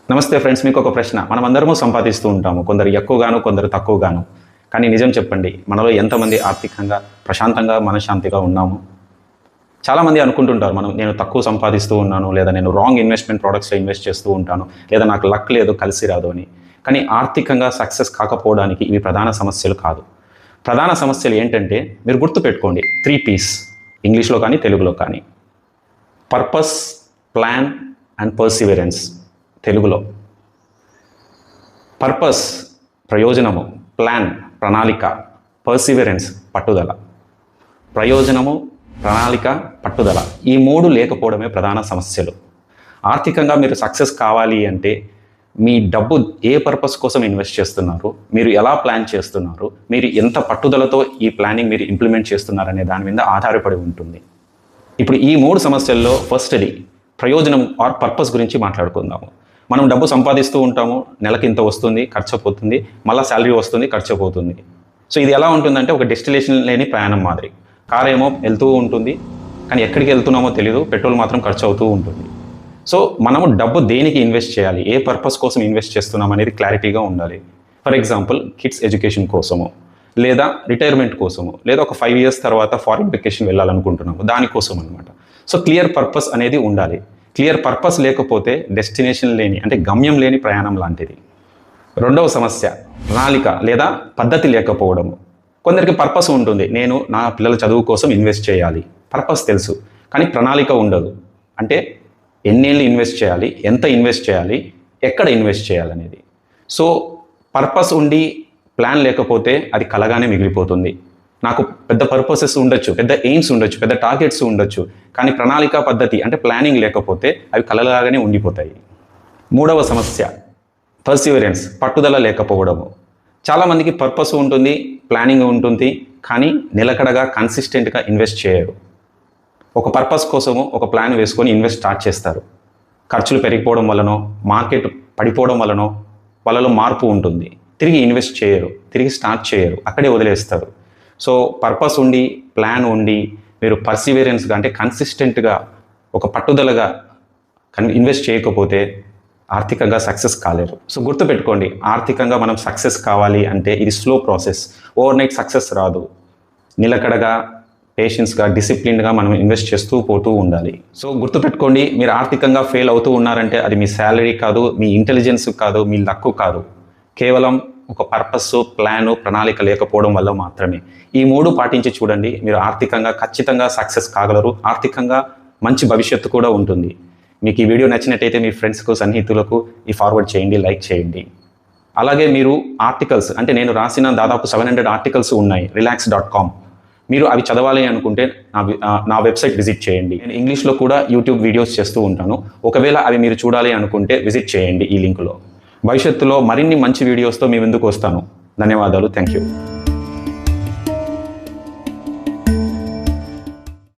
నమస్తే ఫ్రెండ్స్, మీకు ఒక ప్రశ్న. మనమందరము సంపాదిస్తూ ఉంటాము, కొందరు ఎక్కువగాను కొందరు తక్కువగాను. కానీ నిజం చెప్పండి, మనలో ఎంతమంది ఆర్థికంగా ప్రశాంతంగా మనశ్శాంతిగా ఉన్నాము? చాలామంది అనుకుంటుంటారు, నేను తక్కువ సంపాదిస్తూ ఉన్నాను, లేదా నేను రాంగ్ ఇన్వెస్ట్మెంట్ ప్రోడక్ట్స్లో ఇన్వెస్ట్ చేస్తూ ఉంటాను, లేదా నాకు లక్ లేదు, కలిసి రాదు అని. కానీ ఆర్థికంగా సక్సెస్ కాకపోవడానికి ఇవి ప్రధాన సమస్యలు కాదు. ప్రధాన సమస్యలు ఏంటంటే, మీరు గుర్తుపెట్టుకోండి, 3 P's, ఇంగ్లీష్లో కానీ తెలుగులో కానీ. Purpose, plan and Perseverance. తెలుగులో పర్పస్ ప్రయోజనము, ప్లాన్ ప్రణాళిక, పర్సివరెన్స్ పట్టుదల. ప్రయోజనము, ప్రణాళిక, పట్టుదల, ఈ 3 లేకపోవడమే ప్రధాన సమస్యలు. ఆర్థికంగా మీరు సక్సెస్ కావాలి అంటే మీ డబ్బు ఏ పర్పస్ కోసం ఇన్వెస్ట్ చేస్తున్నారు, మీరు ఎలా ప్లాన్ చేస్తున్నారు, మీరు ఎంత పట్టుదలతో ఈ ప్లానింగ్ మీరు ఇంప్లిమెంట్ చేస్తున్నారనే దాని మీద ఆధారపడి ఉంటుంది. ఇప్పుడు ఈ 3 సమస్యల్లో ఫస్ట్ది ప్రయోజనం ఆర్ పర్పస్ గురించి మాట్లాడుకుందాము. మనం డబ్బు సంపాదిస్తూ ఉంటాము, నెలకి ఇంత వస్తుంది, ఖర్చు పోతుంది, మళ్ళీ శాలరీ వస్తుంది, ఖర్చు పోతుంది. సో ఇది ఎలా ఉంటుందంటే ఒక డెస్టినేషన్ లేని ప్రయాణం మాదిరి. కార్ ఏమో వెళ్తూ ఉంటుంది, కానీ ఎక్కడికి వెళ్తున్నామో తెలియదు, పెట్రోల్ మాత్రం ఖర్చు అవుతూ ఉంటుంది. సో మనము డబ్బు దేనికి ఇన్వెస్ట్ చేయాలి, ఏ పర్పస్ కోసం ఇన్వెస్ట్ చేస్తున్నాం అనేది క్లారిటీగా ఉండాలి. ఫర్ ఎగ్జాంపుల్, కిడ్స్ ఎడ్యుకేషన్ కోసము, లేదా రిటైర్మెంట్ కోసము, లేదా ఒక 5 years తర్వాత ఫారిన్ వెకేషన్ వెళ్ళాలనుకుంటున్నాము, దానికోసం అనమాట. సో క్లియర్ పర్పస్ అనేది ఉండాలి. క్లియర్ పర్పస్ లేకపోతే డెస్టినేషన్ లేని, అంటే గమ్యం లేని ప్రయాణం లాంటిది. రెండవ సమస్య ప్రణాళిక లేదా పద్ధతి లేకపోవడము. కొందరికి పర్పస్ ఉంటుంది, నేను నా పిల్లల చదువు కోసం ఇన్వెస్ట్ చేయాలి, పర్పస్ తెలుసు, కానీ ప్రణాళిక ఉండదు. అంటే ఎన్నేళ్ళు ఇన్వెస్ట్ చేయాలి, ఎంత ఇన్వెస్ట్ చేయాలి, ఎక్కడ ఇన్వెస్ట్ చేయాలనేది. సో పర్పస్ ఉండి ప్లాన్ లేకపోతే అది కలగానే మిగిలిపోతుంది. నాకు పెద్ద పర్పసెస్ ఉండొచ్చు, పెద్ద ఎయిమ్స్ ఉండొచ్చు, పెద్ద టార్గెట్స్ ఉండొచ్చు, కానీ ప్రణాళిక పద్ధతి అంటే ప్లానింగ్ లేకపోతే అవి కలలాగానే ఉండిపోతాయి. మూడవ సమస్య పర్సివరెన్స్, పట్టుదల లేకపోవడము. చాలామందికి పర్పస్ ఉంటుంది, ప్లానింగ్ ఉంటుంది, కానీ నిలకడగా కన్సిస్టెంట్గా ఇన్వెస్ట్ చేయరు. ఒక పర్పస్ కోసము ఒక ప్లాన్ వేసుకొని ఇన్వెస్ట్ స్టార్ట్ చేస్తారు. ఖర్చులు పెరిగిపోవడం వల్లనో, మార్కెట్ పడిపోవడం వల్లనో వాళ్ళలో మార్పు ఉంటుంది, తిరిగి ఇన్వెస్ట్ చేయరు, తిరిగి స్టార్ట్ చేయరు, అక్కడే వదిలేస్తారు. సో పర్పస్ ఉండి, ప్లాన్ ఉండి, మీరు పర్సివరెన్స్గా అంటే కన్సిస్టెంట్గా ఒక పట్టుదలగా ఇన్వెస్ట్ చేయకపోతే ఆర్థికంగా సక్సెస్ కాలేరు. సో గుర్తుపెట్టుకోండి, ఆర్థికంగా మనం సక్సెస్ కావాలి అంటే ఇది slow process, over night success రాదు. నిలకడగా, పేషెన్స్గా, డిసిప్లిన్గా మనం ఇన్వెస్ట్ చేస్తూ పోతూ ఉండాలి. సో గుర్తుపెట్టుకోండి, మీరు ఆర్థికంగా ఫెయిల్ అవుతూ ఉన్నారంటే అది మీ శాలరీ కాదు, మీ ఇంటెలిజెన్స్ కాదు, మీ లక్ కాదు, కేవలం ఒక పర్పస్, ప్లాను, ప్రణాళిక లేకపోవడం వల్ల మాత్రమే. ఈ 3 పాటించి చూడండి, మీరు ఆర్థికంగా ఖచ్చితంగా సక్సెస్ కాగలరు. ఆర్థికంగా మంచి భవిష్యత్తు కూడా ఉంటుంది. మీకు ఈ వీడియో నచ్చినట్టయితే మీ ఫ్రెండ్స్కు, సన్నిహితులకు ఫార్వర్డ్ చేయండి, లైక్ చేయండి. అలాగే మీరు ఆర్టికల్స్, అంటే నేను రాసిన దాదాపు 700 ఆర్టికల్స్ ఉన్నాయి relax.com. మీరు అవి చదవాలి అనుకుంటే నా వెబ్సైట్ విజిట్ చేయండి. నేను ఇంగ్లీష్లో కూడా యూట్యూబ్ వీడియోస్ చేస్తూ ఉంటాను. ఒకవేళ అవి మీరు చూడాలి అనుకుంటే విజిట్ చేయండి ఈ లింకులో. భవిష్యత్తులో మరిన్ని మంచి వీడియోస్తో మీ ముందుకు వస్తాను. ధన్యవాదాలు. Thank you.